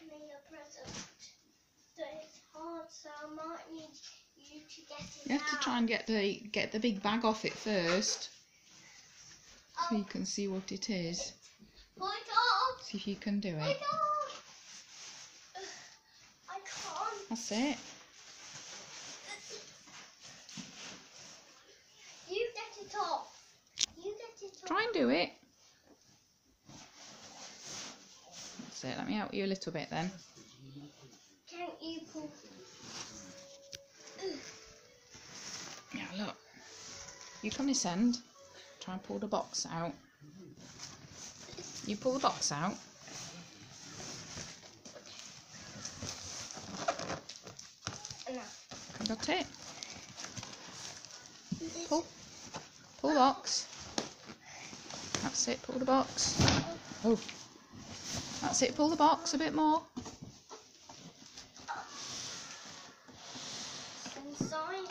opening a present. So it's hard, so I might need you to get it out. You have to try and get the big bag off it first, so you can see what it is. Pull it off! See if you can do Pull it. it off! I can't. That's it. You get it off. You get it off. Try and do it. That's it. Let me help you a little bit then. Can't you pull? Yeah, look. You come this end. Try and pull the box out. You pull the box out. No. Got it. Pull. Pull the box. That's it. Pull the box. Oh. That's it. Pull the box a bit more. Inside.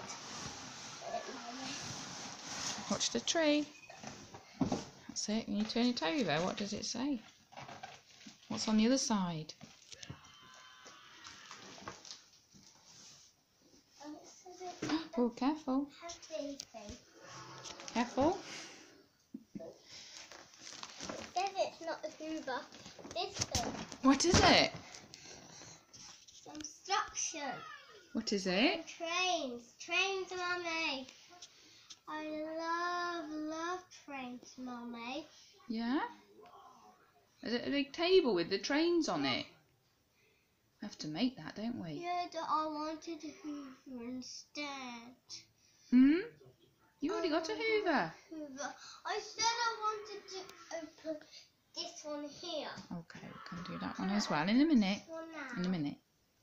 Watch the tree. That's it. Can you turn it over? What does it say? What's on the other side? Oh, careful. Careful. Guess it's not a hoover. This thing. What is it? Construction. What is it? Trains. Trains, Mummy. I love trains, Mummy. Yeah? Is it a big table with the trains on it? We have to make that, don't we? Yeah, but I wanted a hoover instead. You already got a hoover. Hoover. I said I wanted to open this one here. Okay, we can do that one as well in a minute. One now. In a minute.